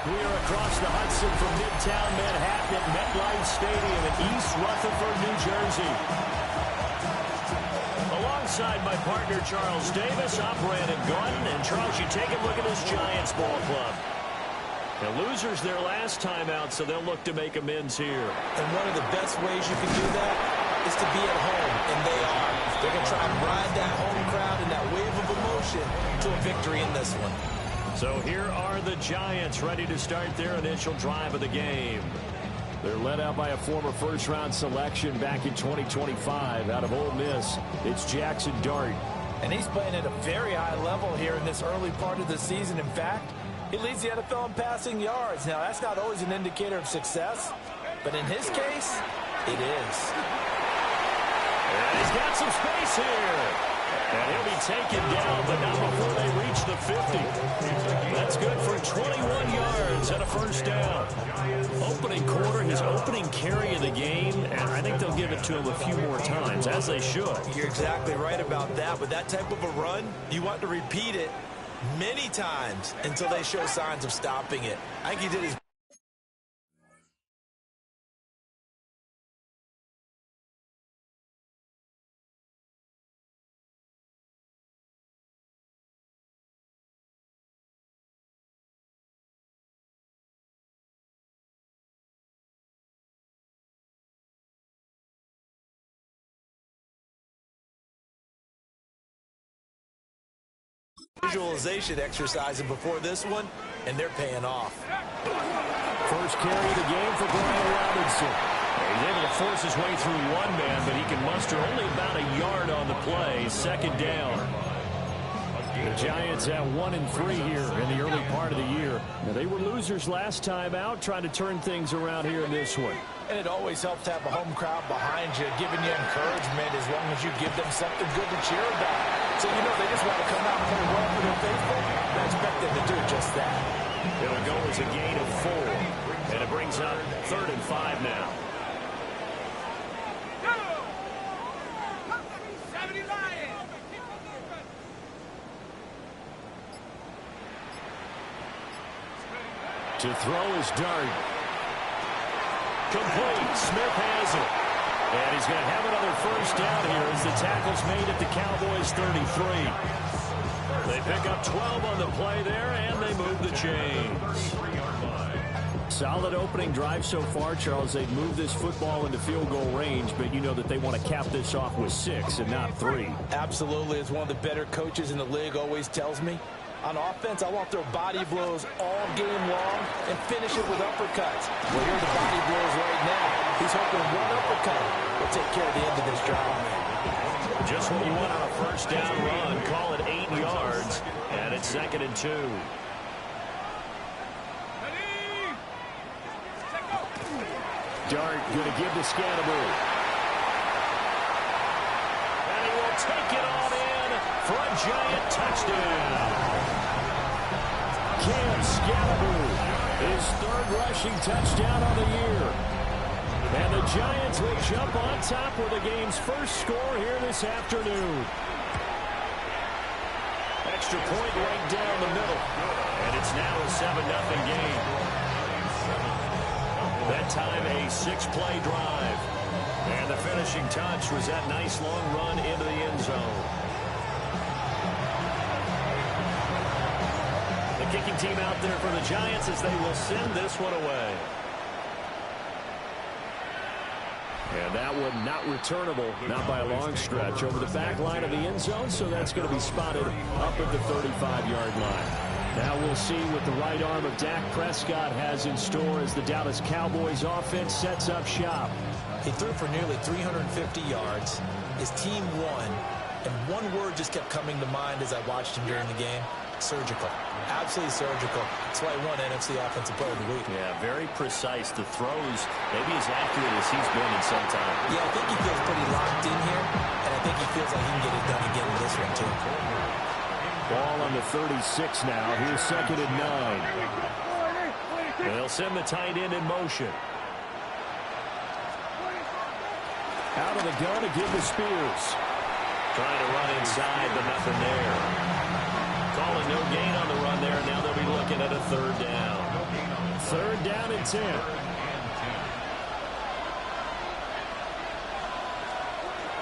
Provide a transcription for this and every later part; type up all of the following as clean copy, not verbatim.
We are across the Hudson from Midtown Manhattan at MetLife Stadium in East Rutherford, New Jersey. Alongside my partner, Charles Davis, I'm Brandon Gaudin. And, Charles, you take a look at this Giants ball club. The losers their last time out, so they'll look to make amends here. And one of the best ways you can do that is to be at home, and they are. They're going to try and ride that home crowd and that wave of emotion to a victory in this one. So here are the Giants ready to start their initial drive of the game. They're led out by a former first-round selection back in 2025 out of Ole Miss. It's Jackson Dart. And he's playing at a very high level here in this early part of the season. In fact, he leads the NFL in passing yards. Now, that's not always an indicator of success, but in his case, it is. And he's got some space here. And he'll be taken down, but not before they reach the 50. That's good for 21 yards and a first down. Opening quarter, his opening carry of the game, and I think they'll give it to him a few more times, as they should. You're exactly right about that, but that type of a run, you want to repeat it many times until they show signs of stopping it. I think he did his visualization exercising before this one, and they're paying off. First carry of the game for Brian Robinson. He's able to force his way through one man, but he can muster only about a yard on the play. Second down. The Giants at 1-3 here in the early part of the year. Now, they were losers last time out, trying to turn things around here in this one. And it always helps to have a home crowd behind you, giving you encouragement as long as you give them something good to cheer about. So, you know, they just want to come out and play well for their faithful. I expect them to do just that. It'll go as a gain of 4. And it brings up 3rd and 5 now. To throw is Dart. Complete. Smith has it. And he's going to have another first down here as the tackle's made at the Cowboys' 33. They pick up 12 on the play there, and they move the chains. Solid opening drive so far, Charles. They've moved this football into field goal range, but you know that they want to cap this off with 6 and not 3. Absolutely. As one of the better coaches in the league always tells me, on offense, I want their body blows all game long and finish it with uppercuts. Well, here are the body blows right now. He's hoping one uppercut will take care of the end of this drive. Just what you want on a first down run. Call it 8 yards, and it's 2nd and 2. Dart going to give to Scantlebury. And he will take it on in for a Giant touchdown. Cam Scantlebury, his 3rd rushing touchdown on the year. And the Giants will jump on top with the game's first score here this afternoon. Extra point right down the middle. And it's now a 7-0 game. That time a 6-play drive. And the finishing touch was that nice long run into the end zone. The kicking team out there for the Giants as they will send this one away. And that one not returnable, not by a long stretch, over the back line of the end zone, so that's going to be spotted up at the 35-yard line. Now we'll see what the right arm of Dak Prescott has in store as the Dallas Cowboys offense sets up shop. He threw for nearly 350 yards. His team won, and one word just kept coming to mind as I watched him during the game. Surgical. Absolutely surgical. That's why he won NFC Offensive Player of the Week. Yeah, very precise. The throws, maybe as accurate as he's been in some time. Yeah, I think he feels pretty locked in here, and I think he feels like he can get it done again in this one, too. Ball on the 36 now. Here's 2nd and 9. They'll send the tight end in motion. Out of the gun to give to Spears. Trying to run inside, but nothing there. Calling no gain on the run there. Now they'll be looking at a 3rd down. 3rd down and 10.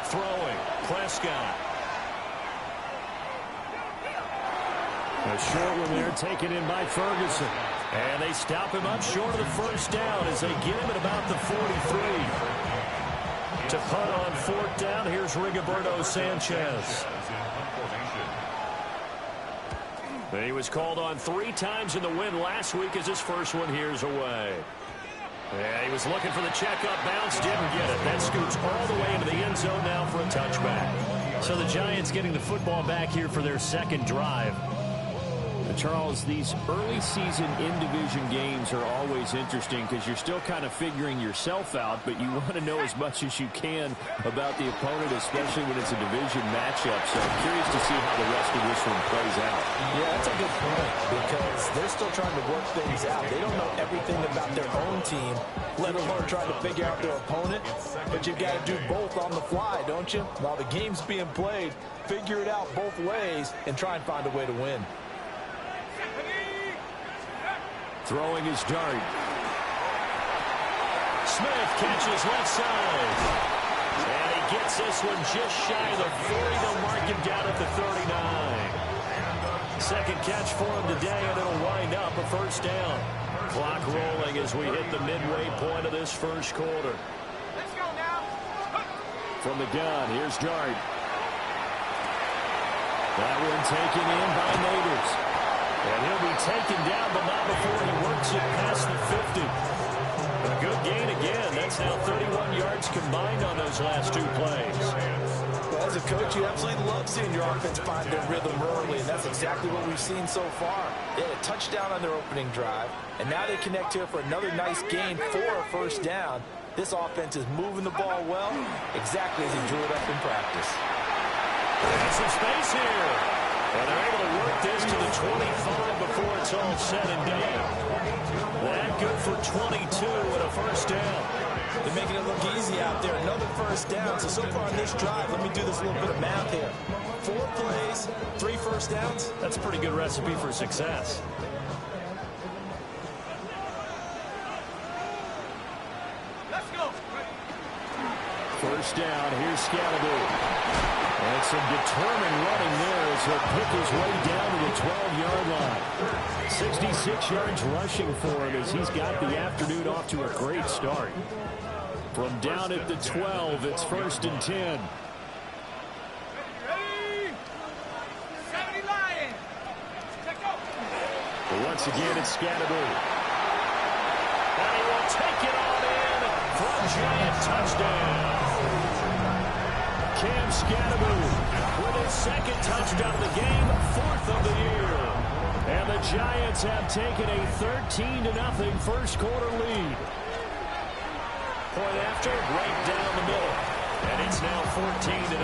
Throwing, Prescott. A short one there taken in by Ferguson. And they stop him up short of the 1st down as they get him at about the 43. To punt on 4th down, here's Rigoberto Sanchez. He was called on 3 times in the win last week as his first one here's away. Yeah, he was looking for the checkup bounce, didn't get it. That scoots all the way into the end zone now for a touchback. So the Giants getting the football back here for their 2nd drive. Charles, these early season in-division games are always interesting because you're still kind of figuring yourself out, but you want to know as much as you can about the opponent, especially when it's a division matchup. So I'm curious to see how the rest of this one plays out. Yeah, that's a good point because they're still trying to work things out. They don't know everything about their own team, let alone trying to figure out their opponent. But you've got to do both on the fly, don't you? While the game's being played, figure it out both ways and try and find a way to win. Throwing his dart. Smith catches left side. And he gets this one just shy of the 40. They'll mark him down at the 39. 2nd catch for him today, and it'll wind up a 1st down. Clock rolling as we hit the midway point of this 1st quarter. Let's go now. From the gun, here's Dart. That one taken in by Neighbors. And he'll be taken down, but not before he works it past the 50. A good gain again. That's now 31 yards combined on those last 2 plays. Well, as a coach, you absolutely love seeing your offense find their rhythm early, and that's exactly what we've seen so far. They had a touchdown on their opening drive, and now they connect here for another nice gain for a 1st down. This offense is moving the ball well, exactly as he drew it up in practice. There's some space here. And they're able to work this to the 25 before it's all said and done. That good for 22 and a 1st down. They're making it look easy out there. Another 1st down. So far on this drive, let me do this little bit of math here. 4 plays, 3 1st downs. That's a pretty good recipe for success. Let's go. 1st down, here's Scalaboo. And some determined running there as he'll pick his way down to the 12-yard line. 66 yards rushing for him as he's got the afternoon off to a great start. From down at the 12, it's 1st and 10. Ready? 70 Lions. Let's go. But once again, it's Scalaboo. And he will take it on in for a giant touchdown. Cam Scalaboo with his 2nd touchdown of the game, 4th of the year. And the Giants have taken a 13-0 1st quarter lead. Point after, right down the middle. And it's now 14-0.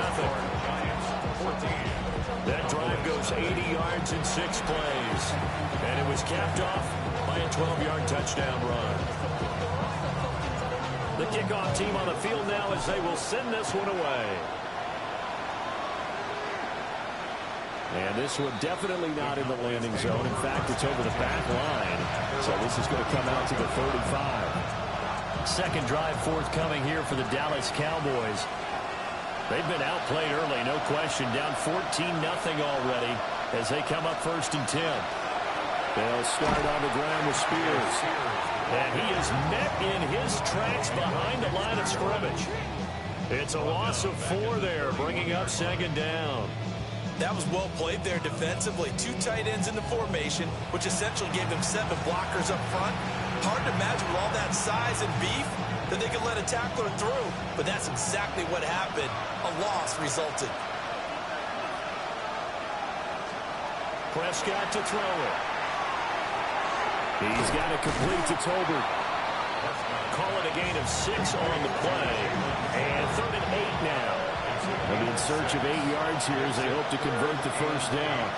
That drive goes 80 yards in 6 plays. And it was capped off by a 12-yard touchdown run. The kickoff team on the field now as they will send this one away. And this one definitely not in the landing zone. In fact, it's over the back line. So this is going to come out to the 35. 2nd drive forthcoming here for the Dallas Cowboys. They've been outplayed early, no question. Down 14-0 already as they come up 1st and 10. They'll start on the ground with Spears. And he is met in his tracks behind the line of scrimmage. It's a loss of 4 there, bringing up 2nd down. That was well played there defensively. 2 tight ends in the formation, which essentially gave them 7 blockers up front. Hard to imagine with all that size and beef that they could let a tackler through, but that's exactly what happened. A loss resulted. Prescott to throw it. He's got it complete to Tolbert. Call it a gain of 6 on the play. And 3rd and 8 now. And in search of 8 yards here as they hope to convert the 1st down.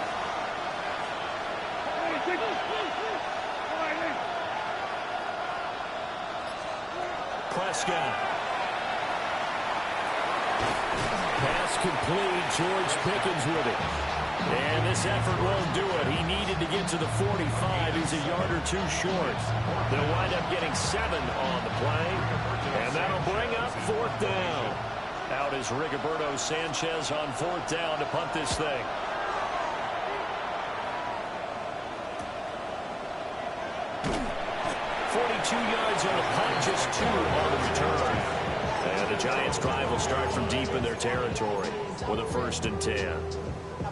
Prescott. Pass complete. George Pickens with it. And this effort won't do it. He needed to get to the 45. He's a yard or two short. They'll wind up getting 7 on the play. And that'll bring up 4th down. Out is Rigoberto Sanchez on 4th down to punt this thing. Yards on the punt, just 2 on the return. And the Giants' drive will start from deep in their territory with a 1st and 10.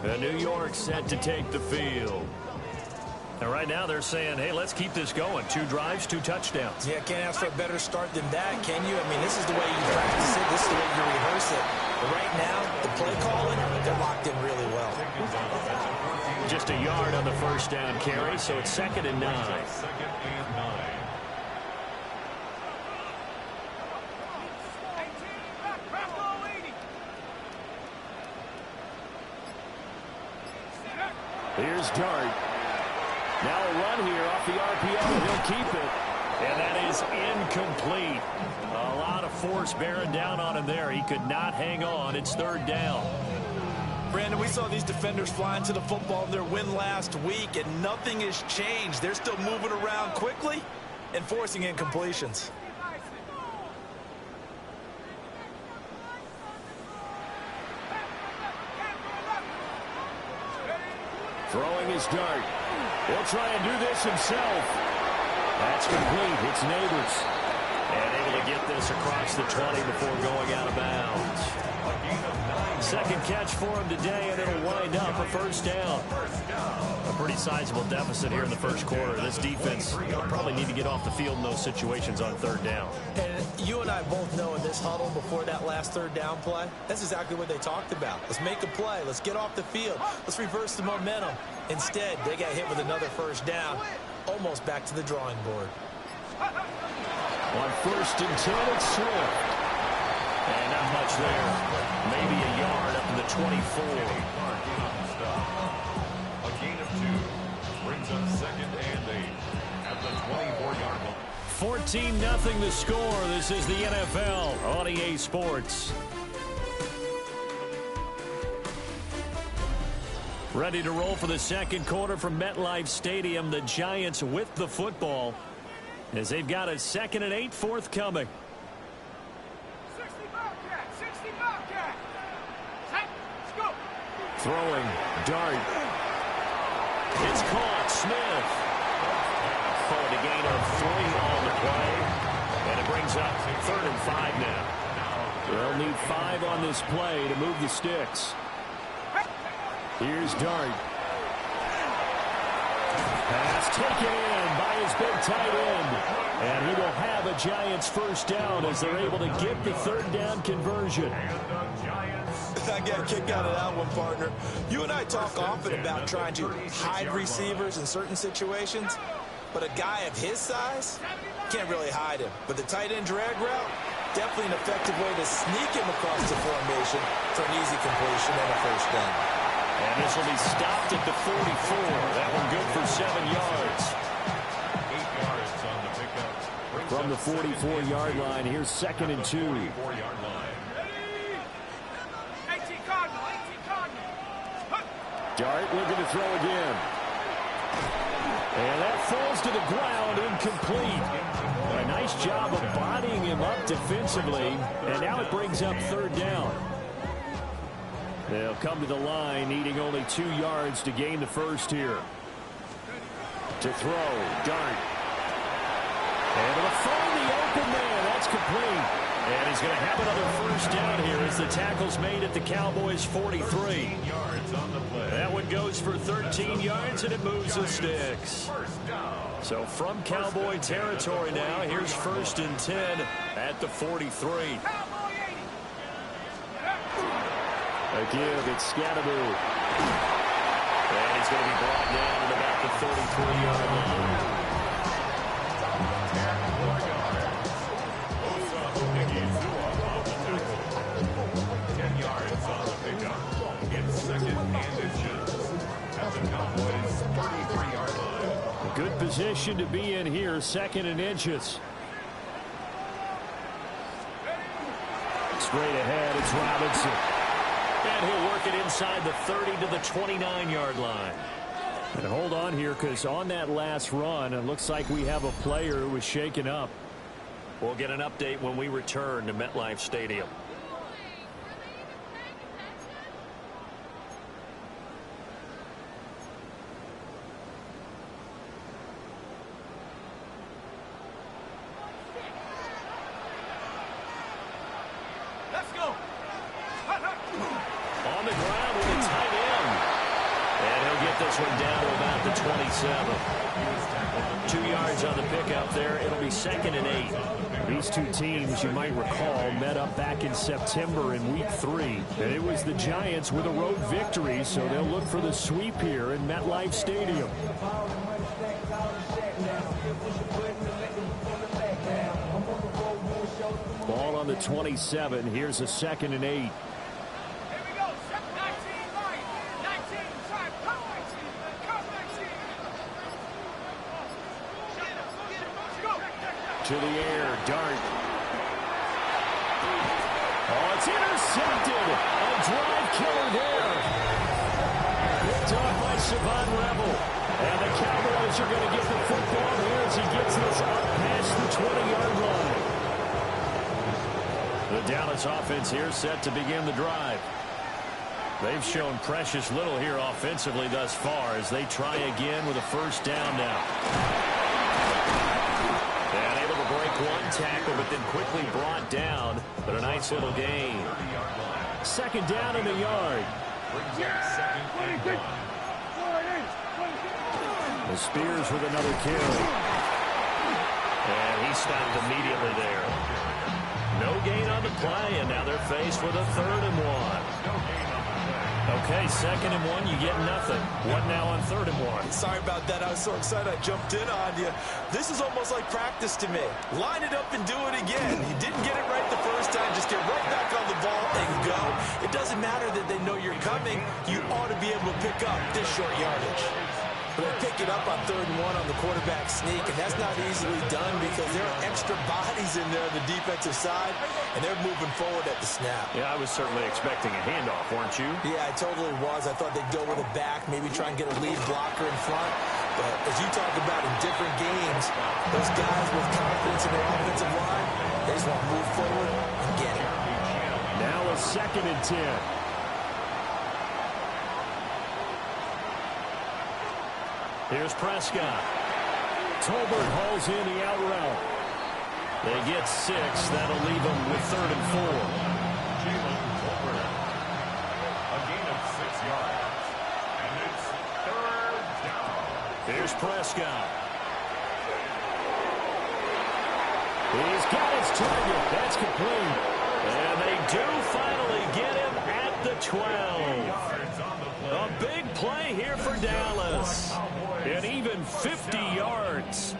And New York set to take the field. And right now they're saying, hey, let's keep this going. 2 drives, 2 touchdowns. Yeah, can't ask for a better start than that, can you? I mean, this is the way you practice it. This is the way you rehearse it. But right now, the play calling, they're locked in really well. Just a yard on the 1st down carry, so it's 2nd and 9. Here's Dart. Now a run here off the RPO. He'll keep it. And that is incomplete. A lot of force bearing down on him there. He could not hang on. It's 3rd down. Brandon, we saw these defenders fly into the football in their win last week, and nothing has changed. They're still moving around quickly and forcing incompletions. Throwing his Dart. He'll try and do this himself. That's complete. It's Neighbors. And able to get this across the 20 before going out of bounds. 2nd catch for him today, and it'll wind up a 1st down. A pretty sizable deficit here in the 1st quarter. This defense will probably need to get off the field in those situations on 3rd down. And you and I both know in this huddle before that last 3rd down play, that's exactly what they talked about. Let's make a play. Let's get off the field. Let's reverse the momentum. Instead, they got hit with another 1st down, almost back to the drawing board. On 1st and 10, it's Swift. And not much there. Maybe a yard up to the 24. A gain of 2 brings us 2nd and 8 at the 24-yard line. 14-0 the score. This is the NFL on EA Sports. Ready to roll for the 2nd quarter from MetLife Stadium. The Giants with the football as they've got a 2nd and 8 forthcoming. 60 Bobcat, 60 Bobcat. Set, let's go. Throwing, Dart. It's caught, Smith. Called a gain of 3 on the play. And it brings up 3rd and 5 now. They'll need 5 on this play to move the sticks. Here's Dart. Pass taken in by his big tight end. And he will have a Giants 1st down as they're able to get the 3rd down conversion. I got a kick out of that one, partner. You and I talk often about trying to hide receivers in certain situations, but a guy of his size can't really hide him. But the tight end drag route, definitely an effective way to sneak him across the formation for an easy completion and a 1st down. And this will be stopped at the 44. That one good for 7 yards. 8 yards on the pickup. From the 44-yard line, here's 2nd and 2. 44-yard line. 18 Cardinal, 18 Cardinal. Dart looking to throw again. And that falls to the ground, incomplete. A nice job of bodying him up defensively. And now it brings up 3rd down. They'll come to the line, needing only 2 yards to gain the 1st here. To throw, Dart. And it'll find the open man. That's complete. And he's going to have another 1st down here as the tackle's made at the Cowboys' 43. That one goes for 13 yards, and it moves the sticks. So from Cowboy territory now, here's 1st and 10 at the 43. Again, it's Scatteroo. And he's going to be brought down at about the 33-yard line. Good position to be in here, 2nd and inches. Straight ahead, it's Robinson. And he'll work it inside the 30 to the 29-yard line. And hold on here, because on that last run, it looks like we have a player who was shaken up. We'll get an update when we return to MetLife Stadium. Let's go. On the ground with a tight end. And he'll get this one down to about the 27. 2 yards on the pickup there. It'll be 2nd and 8. These two teams, you might recall, met up back in September in Week 3. And it was the Giants with a road victory, so they'll look for the sweep here in MetLife Stadium. Ball on the 27. Here's a 2nd and 8. Here we go. 19 line. 19 time. Come 19. Come 19. Let's go. To the air, Dart. Oh, it's intercepted. A drive killer there. Picked off by Savon Rebel. And the Cowboys are going to get the football here as he gets this up past the 20-yard line. The Dallas offense here set to begin the drive. They've shown precious little here offensively thus far as they try again with a first down now. And able to break one tackle, but then quickly brought down. But a nice little gain. 2nd down in the yard. The Spears with another kill. And he stopped immediately there. No gain on the play, and now they're faced with a 3rd and 1. Okay, 2nd and 1, you get nothing. What now on 3rd and 1? Sorry about that. I was so excited I jumped in on you. This is almost like practice to me. Line it up and do it again. You didn't get it right the first time. Just get right back on the ball and go. It doesn't matter that they know you're coming. You ought to be able to pick up this short yardage. But they pick it up on 3rd and 1 on the quarterback sneak, and that's not easily done because there are extra bodies in there on the defensive side, and they're moving forward at the snap. Yeah, I was certainly expecting a handoff, weren't you? Yeah, I totally was. I thought they'd go with a back, maybe try and get a lead blocker in front. But as you talk about in different games, those guys with confidence in their offensive line, they just want to move forward and get it. Now a 2nd and 10. Here's Prescott. Tolbert hauls in the out route. They get 6. That'll leave them with 3rd and 4. Jalen Tolbert. A gain of 6 yards. And it's 3rd down. Here's Prescott. He's got his target. That's complete. And they do finally get him at the 12. A big play here for Dallas. And even 50 yards.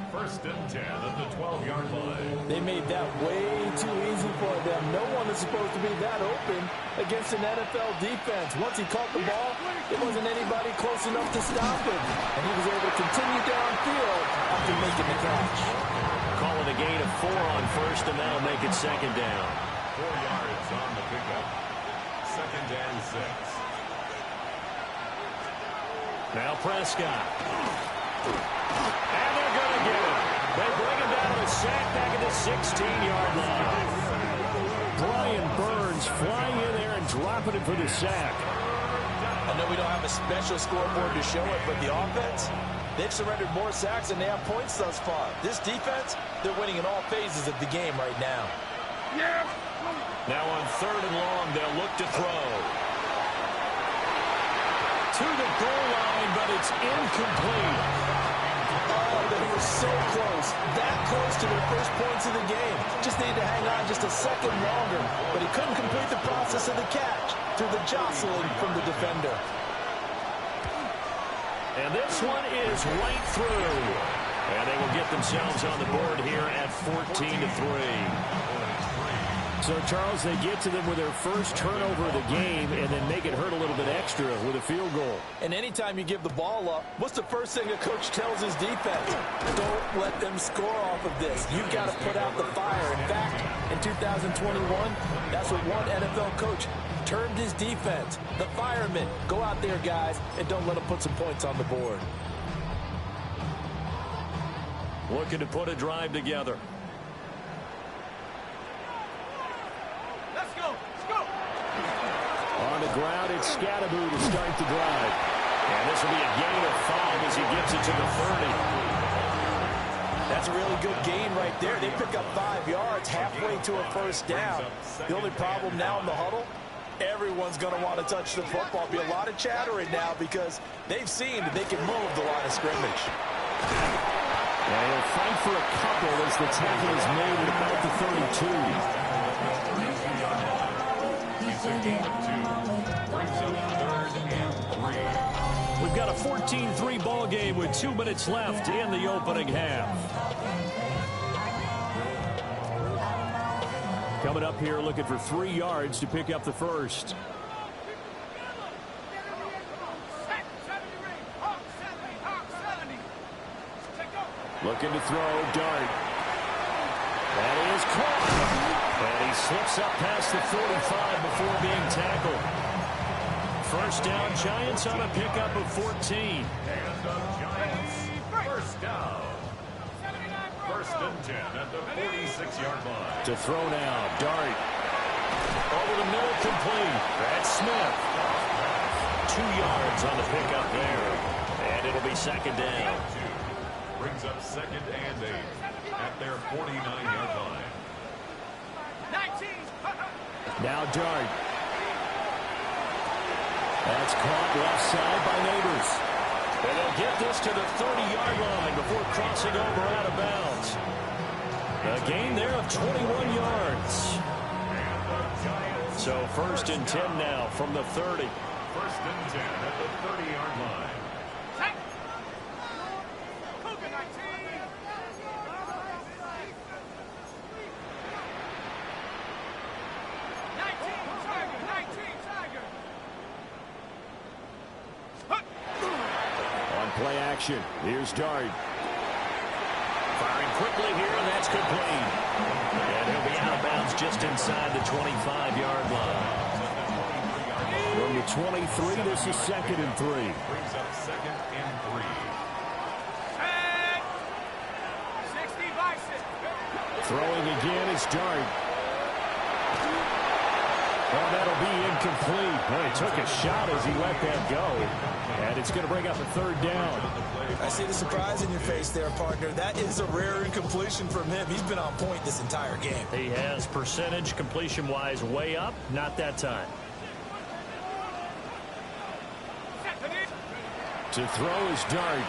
1st and 10 at the 12-yard line. They made that way too easy for them. No one is supposed to be that open against an NFL defense. Once he caught the ball, there wasn't anybody close enough to stop him. And he was able to continue downfield after making the catch. Call it a gain of 4 on 1st, and that'll make it 2nd down. 4 yards on the pickup. 2nd and 6. Now Prescott. And they're going to get him. They bring him down to a sack back at the 16-yard line. Brian Burns flying in there and dropping it for the sack. I know we don't have a special scoreboard to show it, but the offense, they've surrendered more sacks than they have points thus far. This defense, they're winning in all phases of the game right now. Now on 3rd and long, they'll look to throw. To the goal line, but it's incomplete. Oh, they were so close. That close to their first points of the game. Just needed to hang on just a second longer, but he couldn't complete the process of the catch through the jostling from the defender. And this one is right through. And they will get themselves on the board here at 14-3. So, Charles, they get to them with their first turnover of the game and then make it hurt a little bit extra with a field goal. And anytime you give the ball up, what's the first thing a coach tells his defense? Don't let them score off of this. You've got to put out the fire. In fact, In 2021, that's what one NFL coach termed his defense. The firemen. Go out there, guys, and don't let them put some points on the board. Looking to put a drive together. Let's go. Let's go. On the ground, it's Scatterbo to start the drive. And this will be a gain of 5 as he gets it to the 30. That's a really good gain right there. They pick up 5 yards halfway to a first down. The only problem now in the huddle, everyone's going to want to touch the football. Be a lot of chattering now because they've seen that they can move the line of scrimmage. And he'll fight for a couple as the tackle is made at about the 32. He's a gain of 2. Brings up 3rd and 3. We've got a 14-3 ball game with 2 minutes left in the opening half. Coming up here looking for 3 yards to pick up the first. Looking to throw, Dart. That is caught. And he slips up past the 45 before being tackled. First down, Giants on a pickup of 14. And the Giants, first down. 1st and 10 at the 46-yard line. To throw now, Dart. Over the middle, complete. That's Smith. 2 yards on the pickup there. And it'll be second down. Brings up 2nd and 8 at their 49-yard line. 19. Now Dart. That's caught left side by Neighbors. And they'll get this to the 30-yard line before crossing over out of bounds. A gain there of 21 yards. So 1st and 10 now from the 30. 1st and 10 at the 30-yard line. Play action. Here's Dart. Firing quickly here, and that's complete. And he'll be out of bounds just inside the 25-yard line. From the 23, this is 2nd and 3. Brings up 2nd and 3. 60 Bison. Throwing again is Dart. Oh, that'll be incomplete. Well, he took a shot as he let that go. And it's going to bring up a 3rd down. I see the surprise in your face there, partner. That is a rare incompletion from him. He's been on point this entire game. He has percentage completion-wise way up. Not that time. To throw is Dart.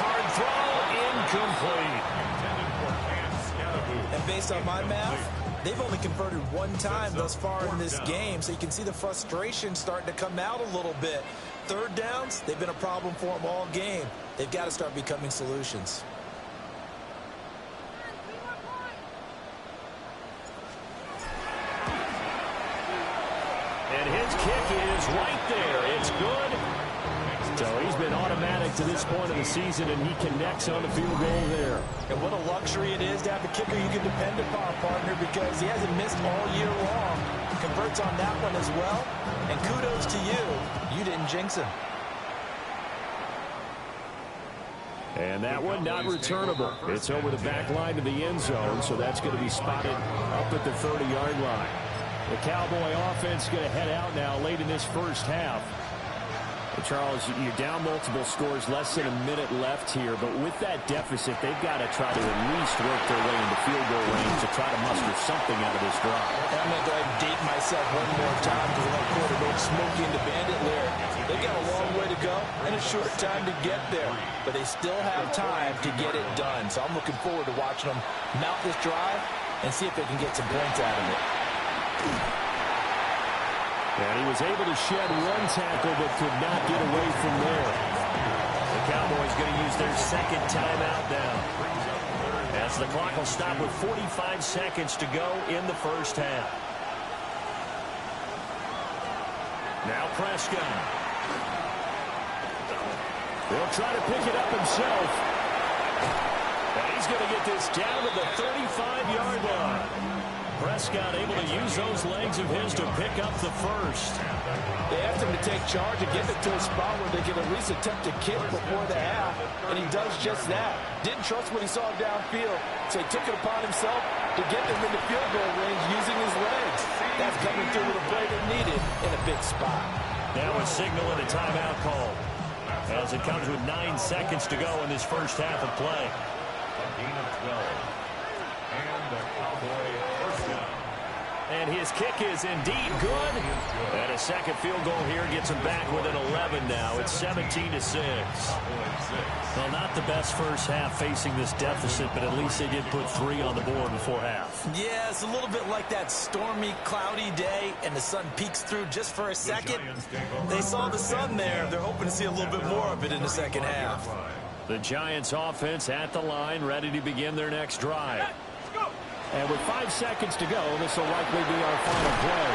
Hard throw, incomplete. And based on my math, they've only converted 1 time thus far in this game, so you can see the frustration starting to come out a little bit. 3rd downs, they've been a problem for them all game. They've got to start becoming solutions. And his kick is right there. It's good. So he's been automatic to this point of the season, and he connects on the field goal there. And what a luxury it is to have a kicker you can depend upon, partner, because he hasn't missed all year long. Converts on that one as well. And kudos to you. You didn't jinx him. And that one not returnable. It's over the back line to the end zone, so that's going to be spotted up at the 30-yard line. The Cowboy offense going to head out now late in this first half. Charles, you're down multiple scores, less than a minute left here, but with that deficit, they've got to try to at least work their way into field goal range to try to muster something out of this drive. I'm going to go ahead and date myself one more time because that quarterback smoking the bandit lair. They've got a long way to go and a short time to get there, but they still have time to get it done. So I'm looking forward to watching them mount this drive and see if they can get some points out of it. And he was able to shed 1 tackle but could not get away from there. The Cowboys going to use their 2nd timeout now, as the clock will stop with 45 seconds to go in the first half. Now Prescott. He'll try to pick it up himself. And he's going to get this down to the 35-yard line. Prescott able to use those legs of his to pick up the first. They asked him to take charge and get it to a spot where they could at least attempt to kick before the half, and he does just that. Didn't trust what he saw downfield, so he took it upon himself to get them into field goal range using his legs. That's coming through with a play they needed in a big spot. Now a signal and a timeout call as it comes with 9 seconds to go in this first half of play. A gain of 12. And the Cowboy first down. And his kick is indeed good. And a second field goal here gets him back within 11 now. It's 17-6. Well, not the best first half facing this deficit, but at least they did put 3 on the board before half. Yeah, it's a little bit like that stormy, cloudy day, and the sun peeks through just for a second. They saw the sun there. They're hoping to see a little bit more of it in the second half. The Giants offense at the line, ready to begin their next drive. And with 5 seconds to go, this will likely be our final play.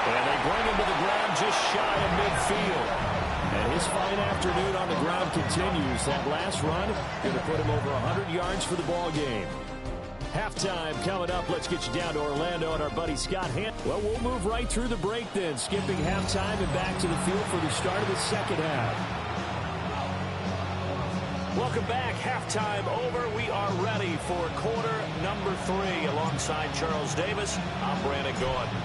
And they bring him to the ground just shy of midfield. And his fine afternoon on the ground continues. That last run going to put him over 100 yards for the ball game. Halftime coming up. Let's get you down to Orlando and our buddy Scott Hand. Well, we'll move right through the break then, skipping halftime and back to the field for the start of the second half. Welcome back. Halftime over. We are ready for quarter number 3. Alongside Charles Davis, I'm Brandon Gaudin.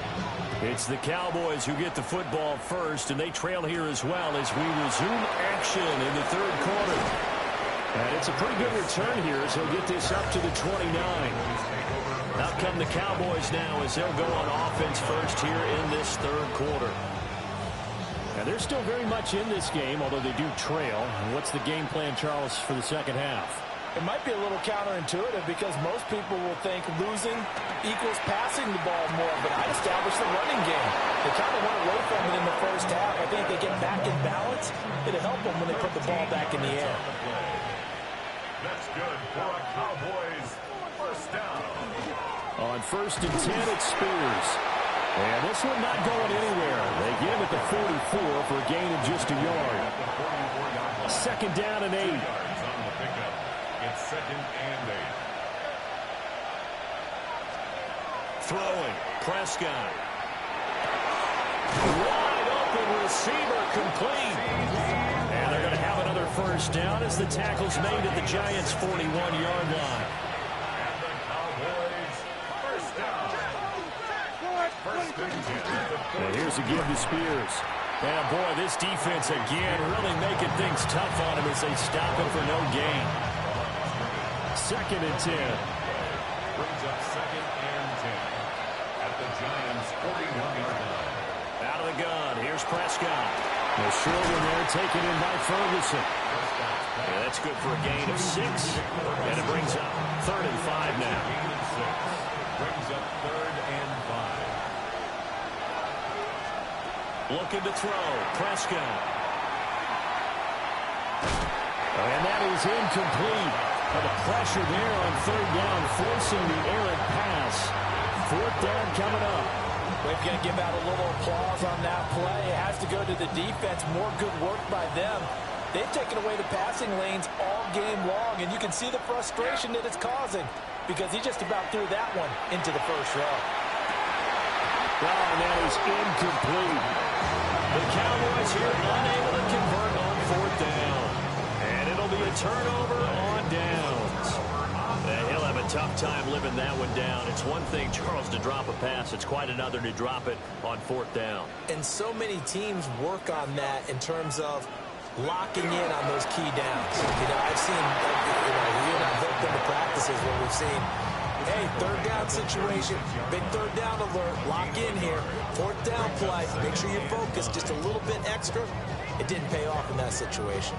It's the Cowboys who get the football first, and they trail here as well as we resume action in the third quarter. And it's a pretty good return here as he'll get this up to the 29. Out come the Cowboys now as they'll go on offense first here in this third quarter. And they're still very much in this game, although they do trail. What's the game plan, Charles, for the second half? It might be a little counterintuitive because most people will think losing equals passing the ball more, but I established the running game. They kind of went away from it in the first half. I think they get back in balance. It'll help them when they put the ball back in the air. That's good for a Cowboys first down. On 1st and 10, it's Spears. And this one not going anywhere. They get him at the 44 for a gain of just a yard. 2nd down and 8. On the pickup. It's 2nd and 8. Throwing. Prescott. Wide open receiver complete. And they're going to have another first down as the tackle's made at the Giants' 41-yard line. And here's a give to Spears. And boy, this defense again really making things tough on him as they stop him for no gain. 2nd and 10. Brings up 2nd and 10 at the Giants' 41-yard line. Out of the gun, here's Prescott. The short one there taken in by Ferguson. Yeah, that's good for a gain of 6. And it brings up 3rd and 5 now. Gain of 6. Brings up 3rd and 5. Looking to throw. Prescott. And that is incomplete. But the pressure there on 3rd down, forcing the errant pass. 4th down coming up. We've got to give out a little applause on that play. It has to go to the defense. More good work by them. They've taken away the passing lanes all game long, and you can see the frustration that it's causing because he just about threw that one into the first row. Oh, and that is incomplete. The Cowboys here unable to convert on 4th down. And it'll be a turnover on downs. He'll have a tough time living that one down. It's one thing, Charles, to drop a pass. It's quite another to drop it on 4th down. And so many teams work on that in terms of locking in on those key downs. You know, I've seen, you and I hooked into practices where we've seen, hey, 3rd down situation, big 3rd down alert, lock in here, 4th down play, make sure you focus just a little bit extra. It didn't pay off in that situation.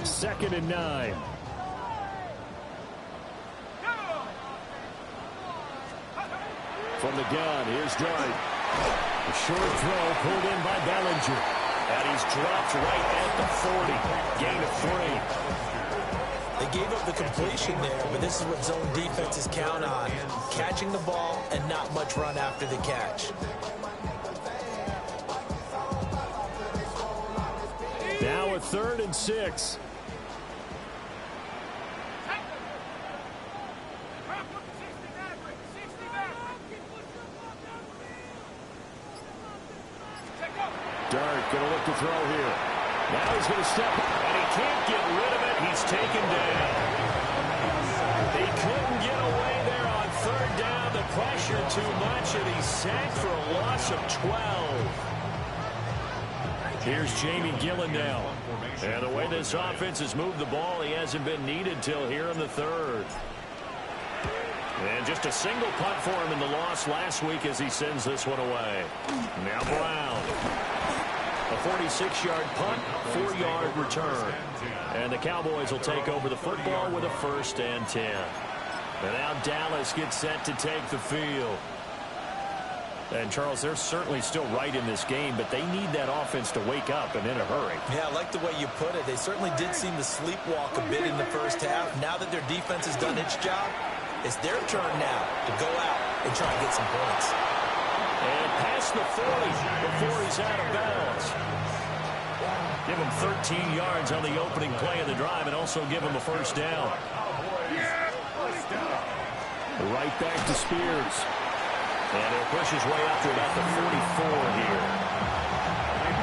2nd and 9. From the gun, here's Dwight. A short throw pulled in by Bellinger. And he's dropped right at the 40. Gain of 3. They gave up the completion there, but this is what zone defenses count on. Catching the ball and not much run after the catch. Now a 3rd and 6. Dart going to look to throw here. Now he's going to step up, and he can't get rid of it. He's taken down. He couldn't get away there on third down. The pressure too much, and he's sacked for a loss of 12. Here's Jamie Gillen now. And the way this offense has moved the ball, he hasn't been needed till here in the third. And just a single punt for him in the loss last week as he sends this one away. Now Brown. A 46-yard punt, 4-yard return. And the Cowboys will take over the football with a 1st and 10. And now Dallas gets set to take the field. And, Charles, they're certainly still right in this game, but they need that offense to wake up and in a hurry. Yeah, I like the way you put it. They certainly did seem to sleepwalk a bit in the first half. Now that their defense has done its job, it's their turn now to go out and try to get some points. And past the 40 before he's out of bounds. Give him 13 yards on the opening play of the drive and also give him a 1st down. Right back to Spears. And he'll push his way up to about the 44 here.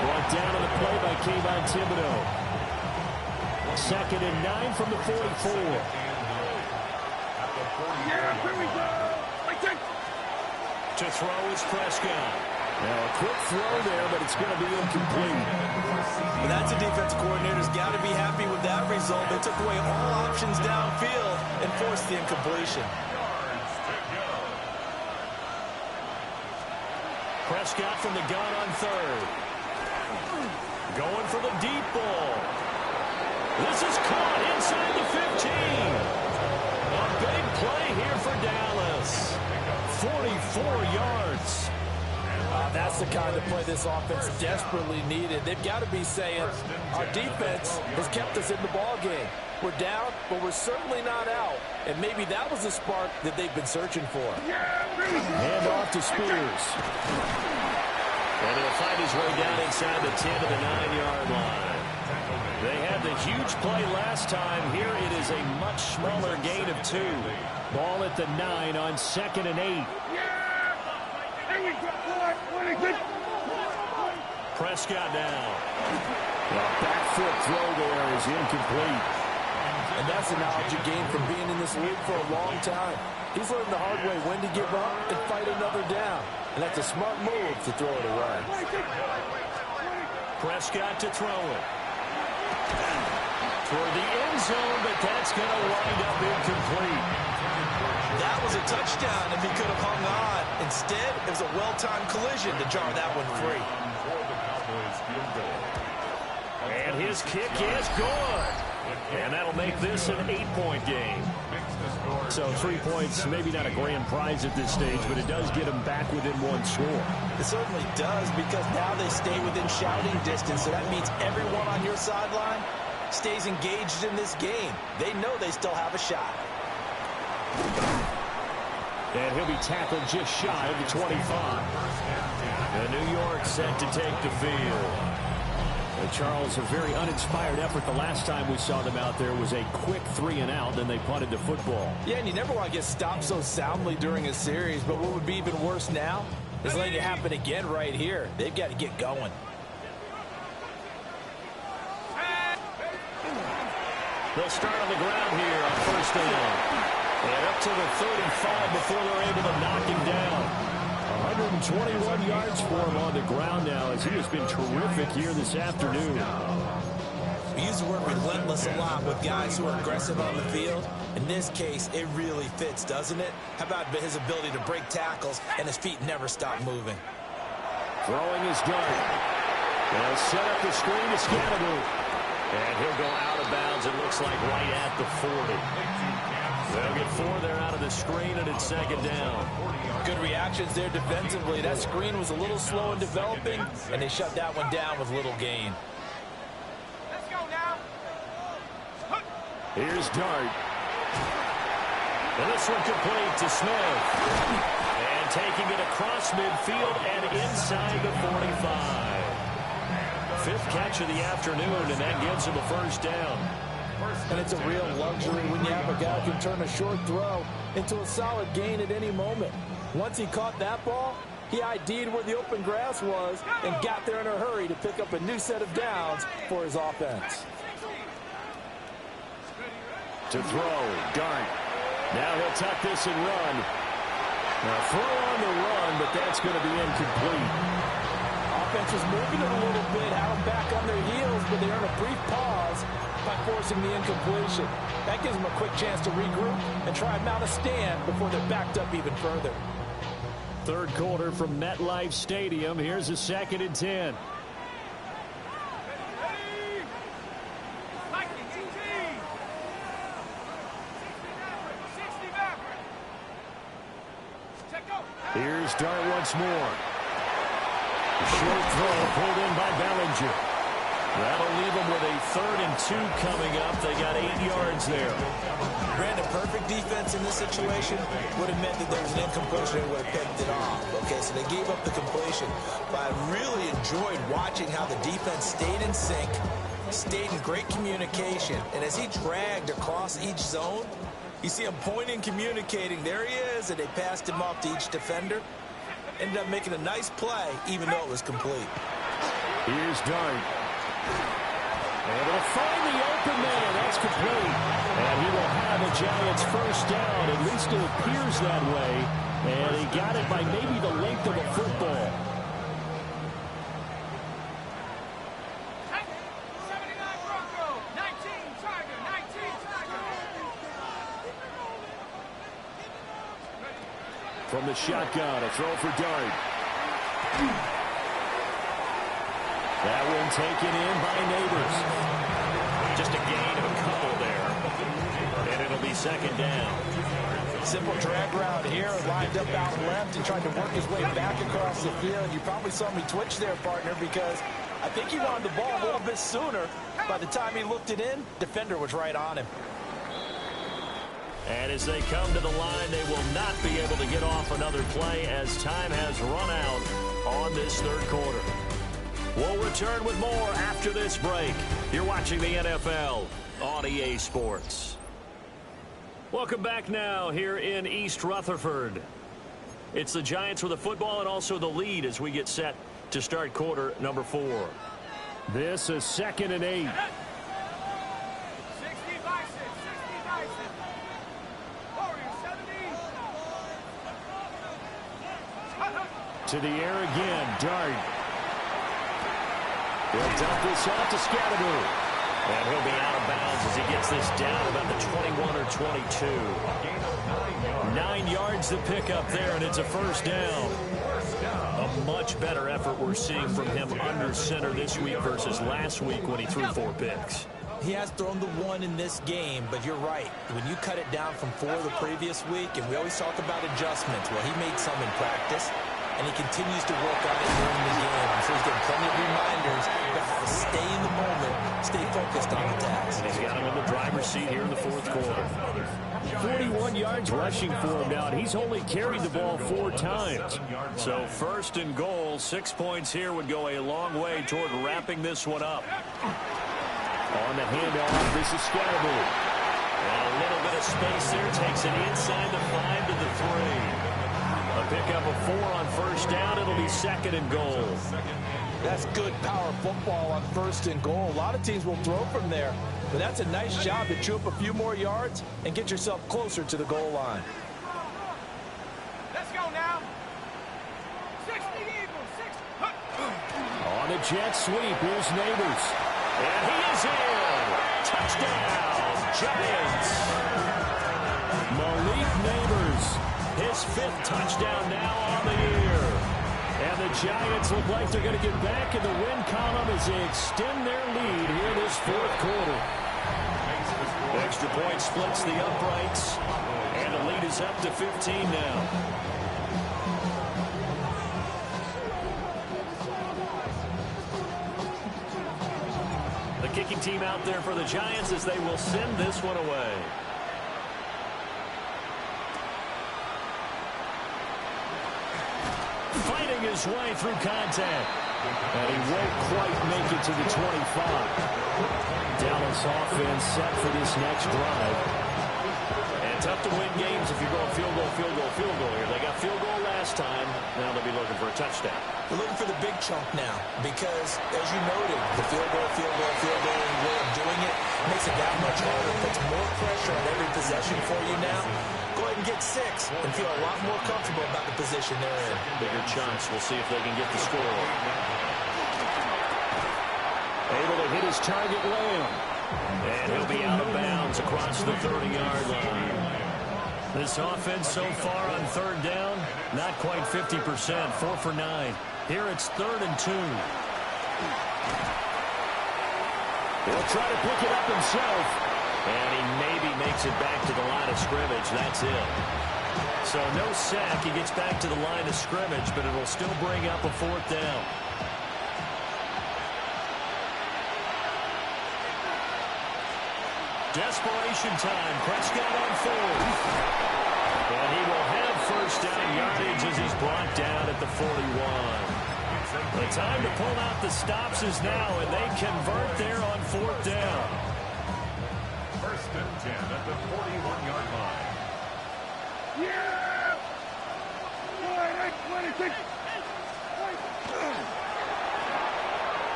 Brought down on the play by Kayvon Thibodeau. 2nd and 9 from the 44. To throw is Prescott. Now a quick throw there, but it's going to be incomplete. But that's a defense coordinator's got to be happy with that result. They took away all options downfield and forced the incompletion. Prescott from the gun on 3rd. Going for the deep ball. This is caught inside the 15. A big play here for Dallas. 44 yards. That's the kind of play this offense desperately needed. They've got to be saying, our defense has kept us in the ball game. We're down, but we're certainly not out. And maybe that was the spark that they've been searching for. Hand off to Spears. And he'll find his way down inside the 10 to the 9-yard line. They had the huge play last time. Here it is a much smaller gain of 2. Ball at the 9 on 2nd and 8. Prescott down. The back foot throw there is incomplete. And that's the knowledge you gain from being in this league for a long time. He's learned the hard way when to give up and fight another down. And that's a smart move to throw it away. Prescott to throw it. Toward the end zone, but that's going to wind up incomplete. That was a touchdown if he could have hung on. Instead, it was a well-timed collision to jar that one free. And his kick is good. And that'll make this an 8-point game. So 3 points, maybe not a grand prize at this stage, but it does get them back within 1 score. It certainly does, because now they stay within shouting distance, so that means everyone on your sideline stays engaged in this game. They know they still have a shot. And he'll be tackled just shy of the 25. And New York set to take the field. Charles, a very uninspired effort the last time we saw them out there was a quick 3-and-out, then they punted the football. Yeah, and you never want to get stopped so soundly during a series, but what would be even worse now is letting it happen again right here. They've got to get going. They'll start on the ground here on 1st down. And up to the 35 before they're able to knock him down. 121 yards for him on the ground now as he has been terrific here this afternoon. We use the word relentless a lot with guys who are aggressive on the field. In this case, it really fits, doesn't it? How about his ability to break tackles and his feet never stop moving? Throwing his dart. They'll set up the screen to Scantlebury. And he'll go out of bounds, it looks like right at the 40. They'll get 4 there out of the screen, and it's 2nd down. Good reactions there defensively. That screen was a little slow in developing, and they shut that one down with little gain. Let's go now. Here's Dart. And this one complete to Smith. And taking it across midfield and inside the 45. 5th catch of the afternoon, and that gives him a 1st down. And it's a real luxury when you have a guy who can turn a short throw into a solid gain at any moment. Once he caught that ball, He ID'd where the open grass was and got there in a hurry to pick up a new set of downs for his offense. To throw, Dart. Now he'll tuck this and run. Now throw on the run, but that's going to be incomplete. Offense was moving it a little bit, had them back on their heels, but they earned a brief pause by forcing the incompletion. That gives them a quick chance to regroup and try and mount a stand before they're backed up even further. Third quarter from MetLife Stadium. Here's a 2nd and 10. Here's Dart once more. Short throw pulled in by Bellinger. That'll leave them with a 3rd and 2 coming up. They got 8 yards there. Granted, perfect defense in this situation would have meant that there was an incompletion and would have picked it off. Okay, so they gave up the completion. But I really enjoyed watching how the defense stayed in sync, stayed in great communication. And as he dragged across each zone, you see him pointing, communicating. There he is, and they passed him off to each defender. Ended up making a nice play, even though it was complete. Here's Dart. Able to find the open man. That's complete. And he will have a Giants first down. At least it appears that way. And he got it by maybe the length of a football. 79 Bronco, 19 Tiger, 19 Tiger. From the shotgun, a throw for Dart. That one taken in by Neighbors. Just a gain of a couple there. And it'll be 2nd down. Simple drag route here, lined up out left and tried to work his way back across the field. You probably saw me twitch there, partner, because I think he wanted the ball a little bit sooner. By the time he looked it in, defender was right on him. And as they come to the line, they will not be able to get off another play as time has run out on this 3rd quarter. We'll return with more after this break. You're watching the NFL on EA Sports. Welcome back now here in East Rutherford. It's the Giants with the football and also the lead as we get set to start quarter number 4. This is 2nd and 8. 60 Bison, 60 Bison. Warriors, 70. To the air again, Dart. He'll dump this off to Scatterby. And he'll be out of bounds as he gets this down about the 21 or 22. 9 yards to pick up there, and it's a first down. A much better effort we're seeing from him under center this week versus last week when he threw 4 picks. He has thrown the 1 in this game, but you're right. When you cut it down from 4 the previous week, and we always talk about adjustments, well, he made some in practice, and he continues to work on it during the game. I'm sure he's getting plenty of reminders about how to stay in the moment, stay focused on the task. And he's got him in the driver's seat here in the 4th quarter. 41 yards rushing for him now. He's only carried the ball 4 times. So 1st and goal, 6 points here would go a long way toward wrapping this one up. On the handoff, this is Scatterby. And a little bit of space there, takes it inside the 5 to the 3. A pickup of 4 on first down. It'll be 2nd and goal. That's good power football on 1st and goal. A lot of teams will throw from there, but that's a nice job to chew up a few more yards and get yourself closer to the goal line. Let's go now. 60 Eagles, 60. On a jet sweep, here's Neighbors. And he is in. Touchdown, Giants. Malik Neighbors. His 5th touchdown now on the year. And the Giants look like they're going to get back in the win column as they extend their lead here this 4th quarter. Extra point splits the uprights. And the lead is up to 15 now. The kicking team out there for the Giants as they will send this one away. Fighting his way through contact. And he won't quite make it to the 25. Dallas offense set for this next drive. And tough to win games if you're going field goal, field goal, field goal here. They got field goal last time. Now they'll be looking for a touchdown. We're looking for the big chunk now because, as you noted, the field goal way of doing it makes it that much harder. It puts more pressure on every possession for you now. Go ahead and get 6 and feel a lot more comfortable about the position they're in. Bigger chunks. We'll see if they can get the score. Able to hit his target, Lamb. And he'll be out of bounds across the 30-yard line. This offense so far on third down, not quite 50%, 4 for 9. Here it's 3rd and 2. He'll try to pick it up himself. And he maybe makes it back to the line of scrimmage. That's it. So no sack. He gets back to the line of scrimmage, but it'll still bring up a 4th down. Desperation time. Prescott on 4th. And he will have first down yardage as he's brought down at the 41. The time to pull out the stops is now, and they convert there on 4th down. 1st and 10 at the 41-yard line. Yeah!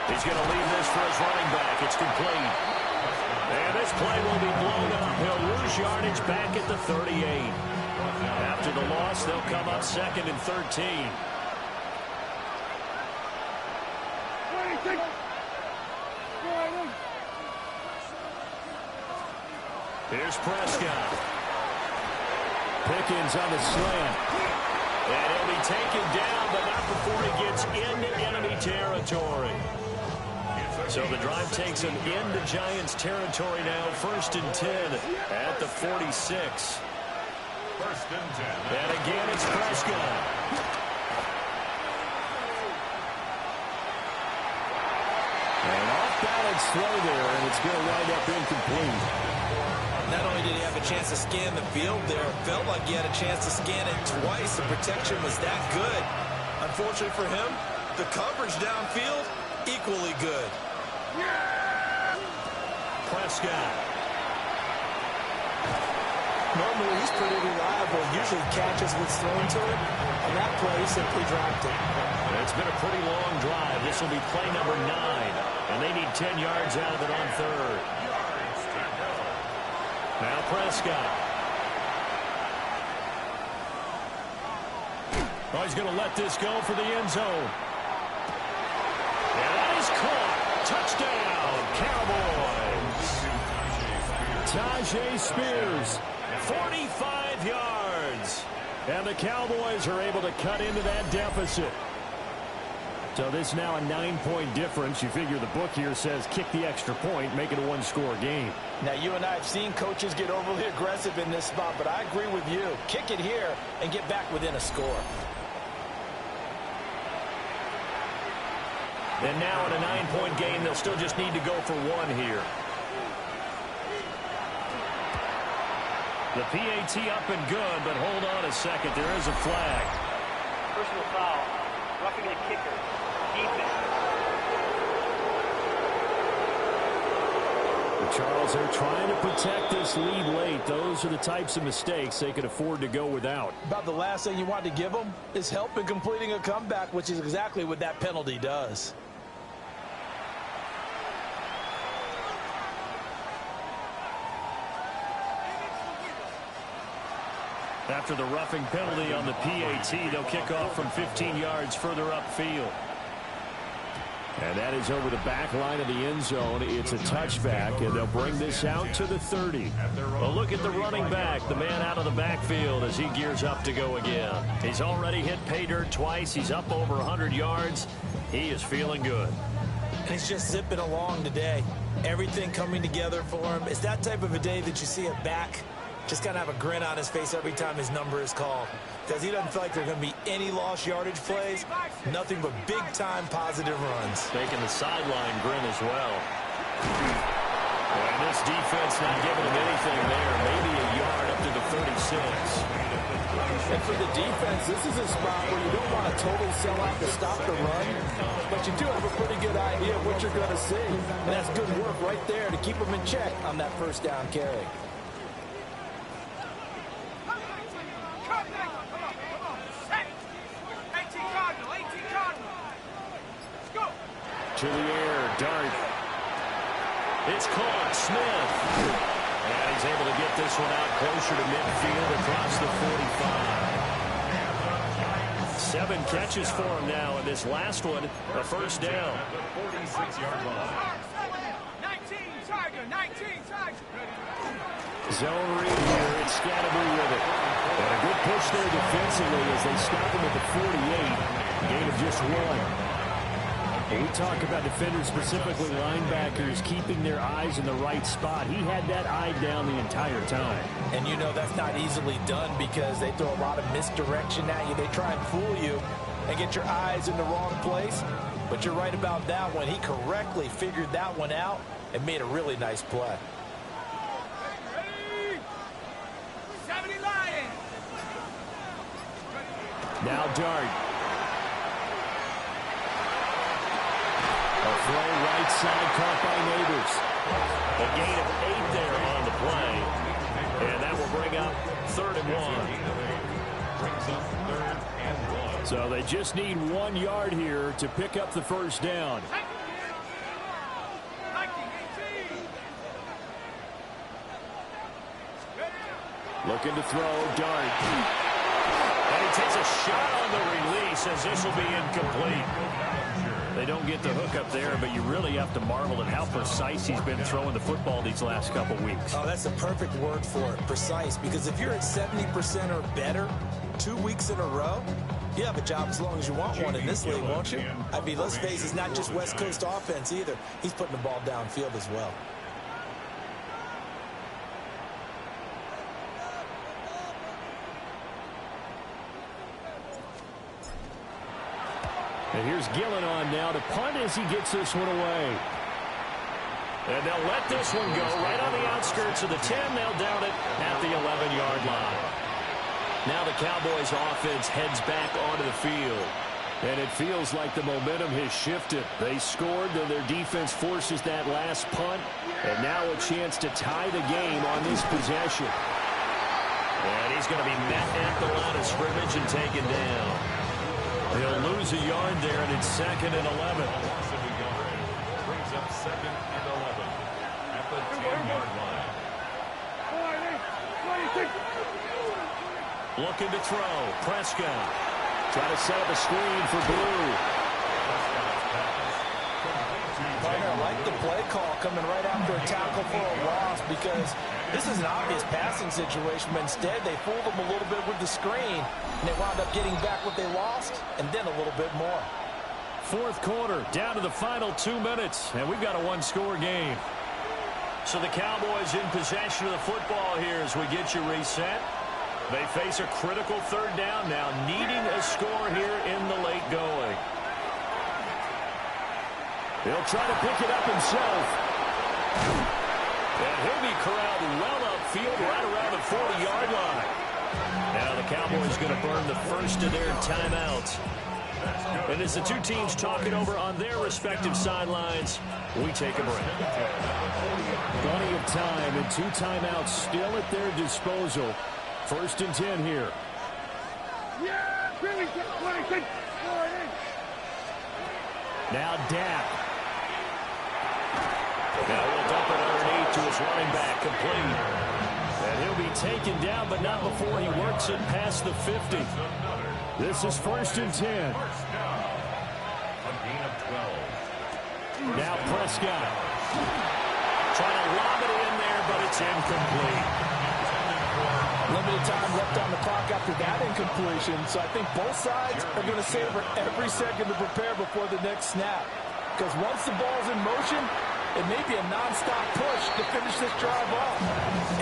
He's going to leave this for his running back. It's complete. And this play will be blown up. He'll lose yardage back at the 38. After the loss, they'll come up 2nd and 13. Here's Prescott. Pickens on the slant. And he'll be taken down, but not before he gets into enemy territory. So the drive takes him into Giants territory now. 1st and 10 at the 46. 1st and 10. And again, it's Prescott. An off-balance throw there, and it's going to wind up incomplete. Not only did he have a chance to scan the field there, it felt like he had a chance to scan it twice. The protection was that good. Unfortunately for him, the coverage downfield, equally good. Prescott. Normally, he's pretty reliable. Usually catches what's thrown to him. On that play, he simply dropped it. It's been a pretty long drive. This will be play number 9. And they need 10 yards out of it on 3rd. Now Prescott. Oh, he's going to let this go for the end zone. And that is caught. Touchdown, Cowboys. Tyjae Spears, 45 yards. And the Cowboys are able to cut into that deficit. So this is now a 9-point difference. You figure the book here says kick the extra point, make it a 1-score game. Now, you and I have seen coaches get overly aggressive in this spot, but I agree with you. Kick it here and get back within a score. And now in a 9-point game, they'll still just need to go for 1 here. The PAT up and good, but hold on a second. There is a flag. Personal foul. Roughing the kicker. Defense. Charles, they're trying to protect this lead late. Those are the types of mistakes they could afford to go without. About the last thing you want to give them is help in completing a comeback, which is exactly what that penalty does. After the roughing penalty on the PAT, they'll kick off from 15 yards further upfield. And that is over the back line of the end zone. It's a touchback, and they'll bring this out to the 30. Well, look at the running back, the man out of the backfield as he gears up to go again. He's already hit pay dirt twice. He's up over 100 yards. He is feeling good. And he's just zipping along today. Everything coming together for him. It's that type of a day that you see a back just kind of have a grin on his face every time his number is called. Because he doesn't feel like there are going to be any lost yardage plays. Nothing but big-time positive runs. Taking the sideline grin as well. And this defense not giving him anything there. Maybe a yard up to the 36. And for the defense, this is a spot where you don't want a total sellout to stop the run. But you do have a pretty good idea of what you're going to see. And that's good work right there to keep them in check on that first down carry. to the air. Dart. It's caught. Smith. And he's able to get this one out closer to midfield across the 45. 7 catches for him now, and this last one, a first down. 46-yard line. 19 Tiger, 19 Tiger. Zone read here. It's Scatterby with it. And a good push there defensively as they stop him at the 48. Gain of just 1. When we talk about defenders, specifically linebackers, keeping their eyes in the right spot, he had that eye down the entire time. And you know that's not easily done because they throw a lot of misdirection at you. They try and fool you and get your eyes in the wrong place. But you're right about that one. He correctly figured that one out and made a really nice play. Ready? 70 Lions. Now Dart. A throw right side caught by Neighbors. A gain of 8 there on the play. And that will bring up 3rd and 1. Brings up 3rd and 1. So they just need 1 yard here to pick up the first down. 1918. Looking to throw, Dart. And he takes a shot on the release as this will be incomplete. They don't get the hook up there, but you really have to marvel at how precise he's been throwing the football these last couple weeks. Oh, that's a perfect word for it, precise, because if you're at 70% or better 2 weeks in a row, you have a job as long as you want one in this league, won't you? I mean, let's face it, it's not just West Coast offense either. He's putting the ball downfield as well. And here's Gillen on now to punt as he gets this one away. And they'll let this one go right on the outskirts of the 10. They'll down it at the 11-yard line. Now the Cowboys offense heads back onto the field. And it feels like the momentum has shifted. They scored, then their defense forces that last punt. And now a chance to tie the game on this possession. And he's going to be met at the line of scrimmage and taken down. He'll lose a yard there, and it's 2nd and 11. Brings up 2nd and 11 at the 10-yard line. Looking to throw. Prescott. Try to set up a screen for Blue. I like the play call coming right after a tackle for a loss because this is an obvious passing situation, but instead they fooled them a little bit with the screen, and they wound up getting back what they lost and then a little bit more. 4th quarter, down to the final 2 minutes, and we've got a 1-score game. So the Cowboys in possession of the football here as we get you reset. They face a critical 3rd down now, needing a score here in the late going. He'll try to pick it up himself. And he'll be corralled well upfield right around the 40-yard line. Now the Cowboys going to burn the first of their timeouts. And as the two teams talk it over on their respective sidelines, we take a break. Plenty of time and 2 timeouts still at their disposal. 1st and 10 here. Now Dak. Now he'll dump it underneath to his running back, complete. And he'll be taken down, but not before he works it past the 50. This is 1st and 10. A gain of 12. Now Prescott. Trying to lob it in there, but it's incomplete. Limited time left on the clock after that incompletion, so I think both sides are going to savor every second to prepare before the next snap. Because once the ball's in motion, it may be a non-stop push to finish this drive off.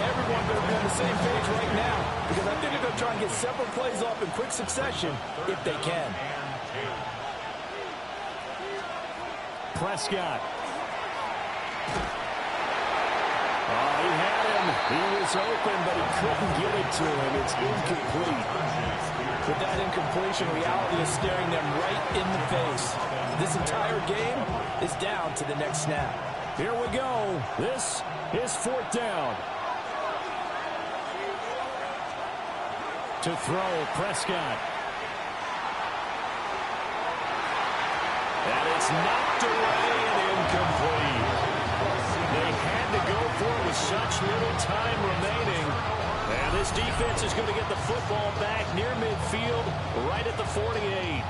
Everyone better be on the same page right now, because I think they're going to try and get several plays off in quick succession if they can. Prescott. Oh, he had him. He was open, but he couldn't get it to him. It's incomplete. With that incompletion, reality is staring them right in the face. This entire game is down to the next snap. Here we go. This is 4th down. To throw, Prescott. And it's knocked away and incomplete. They had to go for it with such little time remaining. And this defense is going to get the football back near midfield, right at the 48.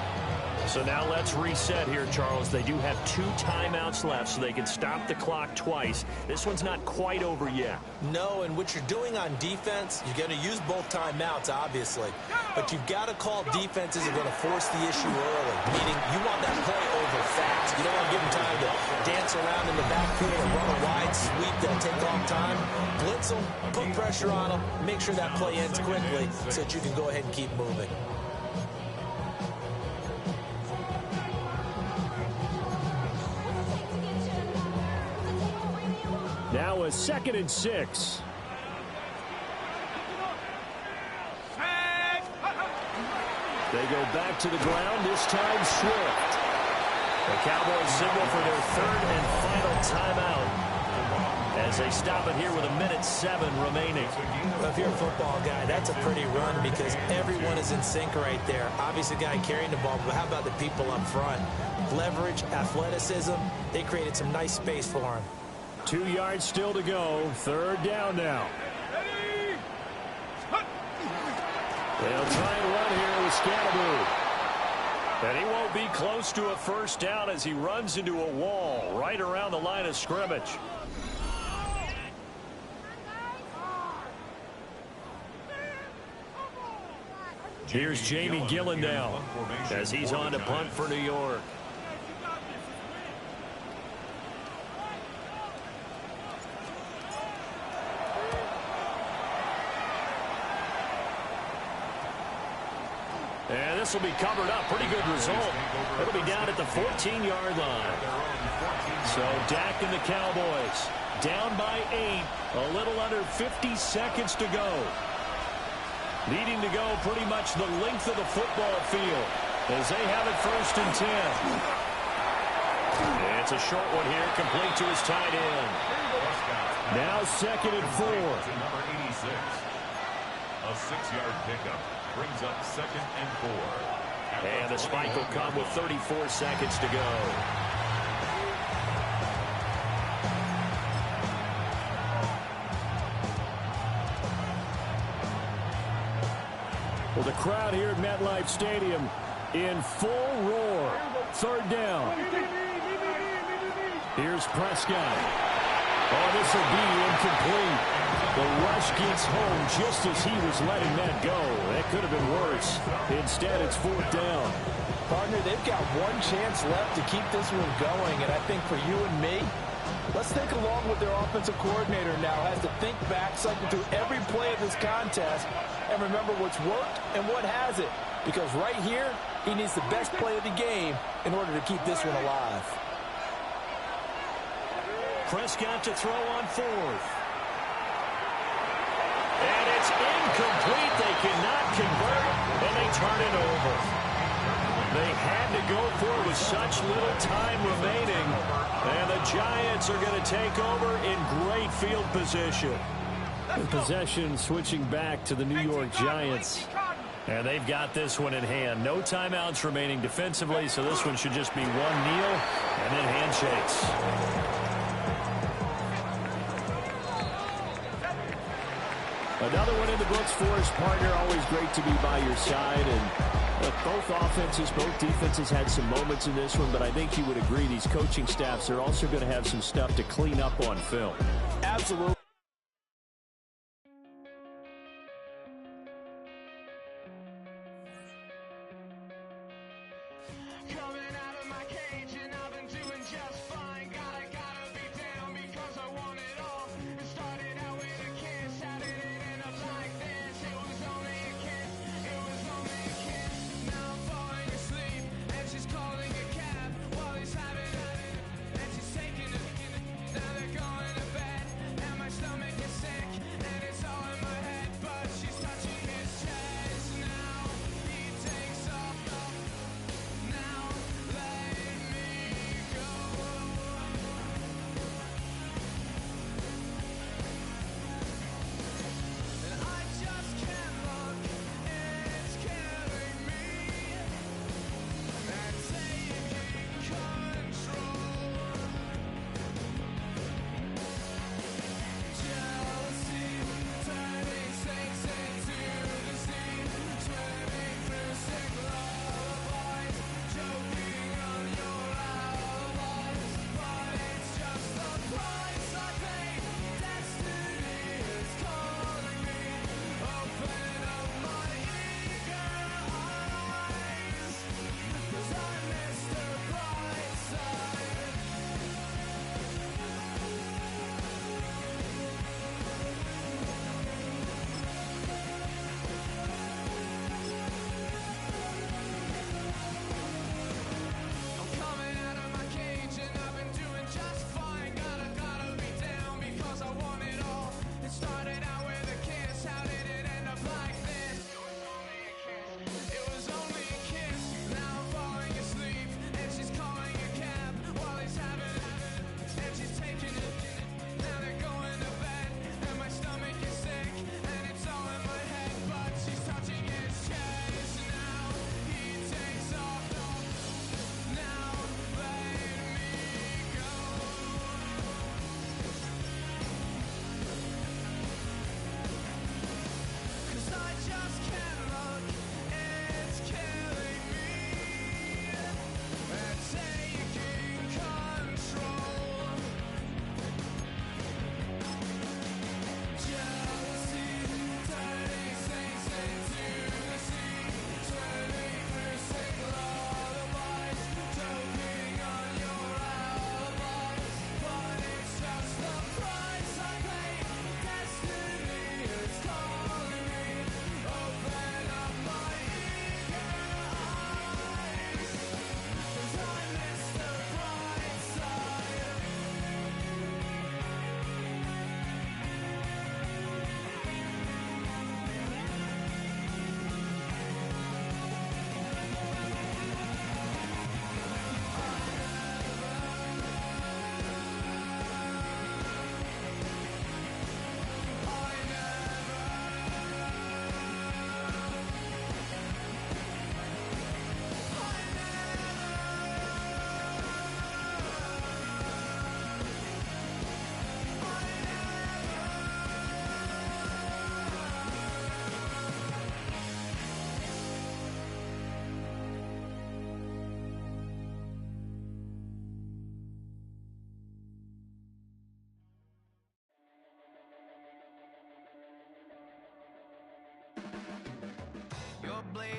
So now let's reset here, Charles. They do have 2 timeouts left, so they can stop the clock twice. This one's not quite over yet. No, and what you're doing on defense, you're going to use both timeouts, obviously. But you've got to call defenses that are going to force the issue early, meaning you want that play over fast. You don't want to give them time to dance around in the backfield or run a wide sweep that'll take off time. Blitz them, put pressure on them, make sure that play ends quickly so that you can go ahead and keep moving. Now a 2nd and 6. They go back to the ground, this time Swift. The Cowboys signal for their 3rd and final timeout as they stop it here with 1:07 remaining. Well, if you're a football guy, that's a pretty run because everyone is in sync right there. Obviously, the guy carrying the ball, but how about the people up front? Leverage, athleticism, they created some nice space for him. 2 yards still to go. 3rd down now. They'll try and run here with Scatteroo. And he won't be close to a first down as he runs into a wall right around the line of scrimmage. Here's Jamie Gillen now as he's on to punt for New York. And this will be covered up. Pretty good result. It'll be down at the 14-yard line. So Dak and the Cowboys down by 8. A little under 50 seconds to go. Needing to go pretty much the length of the football field as they have it 1st and 10. And it's a short one here, complete to his tight end. Now 2nd and 4. Number 86. A 6-yard pickup brings up 2nd and 4. And the spike will come with 34 seconds to go. Well, the crowd here at MetLife Stadium in full roar. 3rd down. Here's Prescott. Oh, this will be incomplete. The rush gets home just as he was letting that go. That could have been worse. Instead, it's 4th down. Partner, they've got one chance left to keep this one going, and I think for you and me, let's think along with their offensive coordinator now has to think back, cycle through every play of this contest, and remember what's worked and what hasn't. Because right here, he needs the best play of the game in order to keep this one alive. Prescott to throw on 4th. And it's incomplete. They cannot convert, and they turn it over. They had to go for it with such little time remaining. And the Giants are going to take over in great field position. Possession switching back to the New York Giants. And they've got this one in hand. No timeouts remaining defensively, so this one should just be one kneel and then handshakes. Another one in the books for his partner. Always great to be by your side. And both offenses, both defenses had some moments in this one, but I think you would agree these coaching staffs are also going to have some stuff to clean up on film. Absolutely.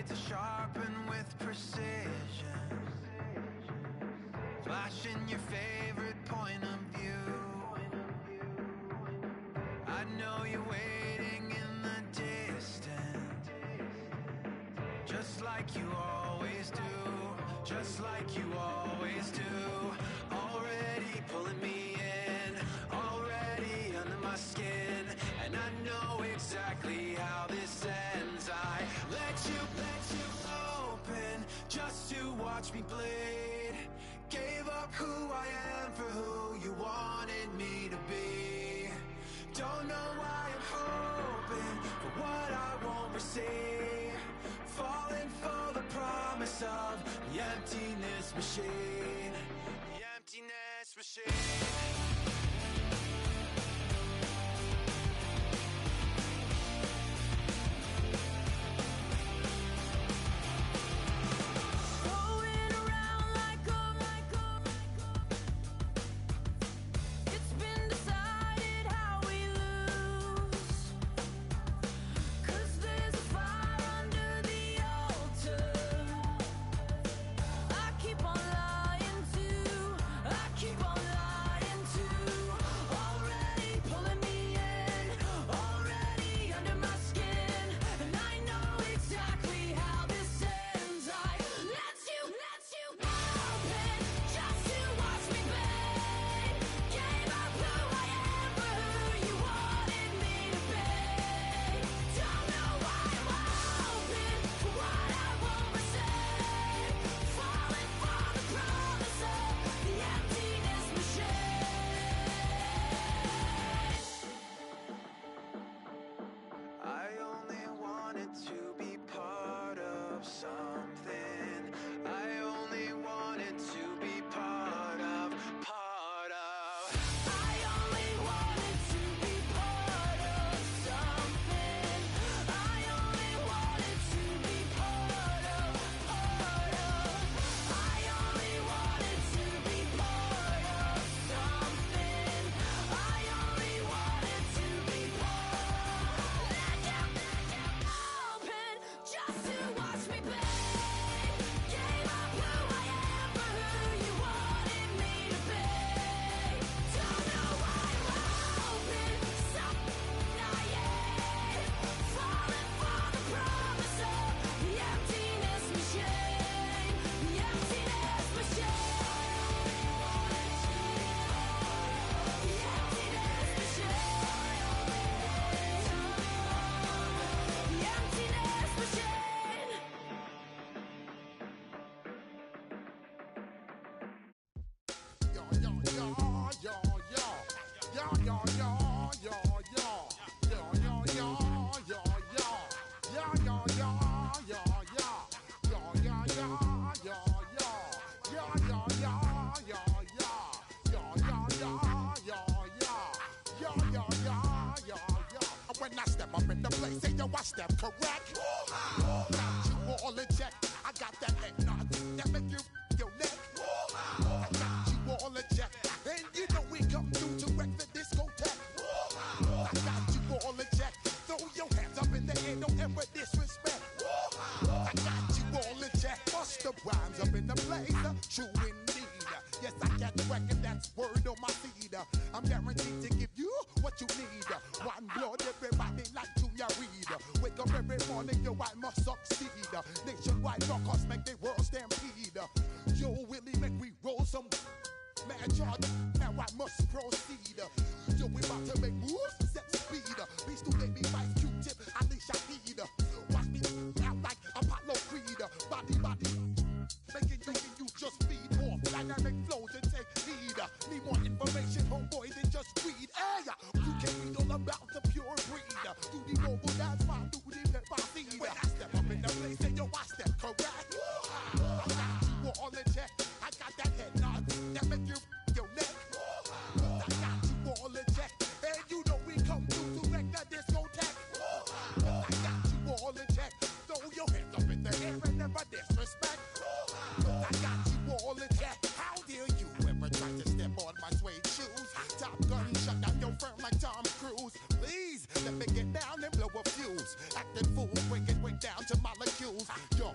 to sharpen with precision. Flashing your favorite point of view. I know you're waiting in the distance, just like you always do, just like you always do. Already pulling me in, already under my skin, and I know exactly how this ends. I let you open just to watch me bleed. Gave up who I am for who you wanted me to be. Don't know why I'm hoping for what I won't receive. Falling for the promise of the emptiness machine. The emptiness machine. When I step up in the place, say yo, I step correct. Got you all in check. I got that head nod that make you your neck. I got you all in check, and you know we come through to wreck the discotheque. I got you all in check. Throw your hands up in the air, don't ever disrespect. I got you all in check. Bust the rhymes up in the place, true indeed. Yes, I get the record, that's word on my feed. I'm guaranteed to give you what you need. One blood, everybody like Junior Reed. Wake up every morning, yo, I must succeed. Nationwide rockers make the world stampede. Yo, Willie, make we roll some man charge. Now I must proceed. Yo, we about to make moves, set speed. Beast to baby, Vice Q-Tip, Alicia Heed. Watch me out like Apollo Creed. Body, making you just feed off dynamic flows and take heed. Need more information, homeboy, than just read. Hey, you can read all about the pure breed. Do the mobile dance, man, do the pepper seed. When I step up in the place, say yo, I step correct. I got you all in check. I got that head nod that make you your neck. I got you all in check, and you know we come through to wreck the discotheque. I got you all in check. Throw your hands up in the air and never disrespect. I got you all in check. How dare you ever try to step on my suede shoes? Top Gun shut down your firm like Tom Cruise. Please let me get down and blow a fuse. Acting fool, bring it way down to molecules. Yo,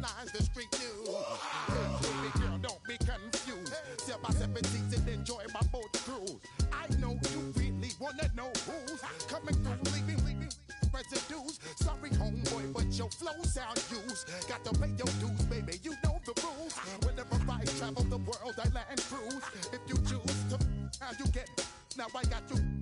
headlines, the street news. Hey, baby girl, don't be confused. Sell my 17s and enjoy my boat cruise. I know you really wanna know who's coming through, leaving residues. Sorry, homeboy, but your flow sound used. Got to pay your dues, baby. You know the rules. Whenever I travel the world, I land cruise. If you choose to, how you get. Now I got you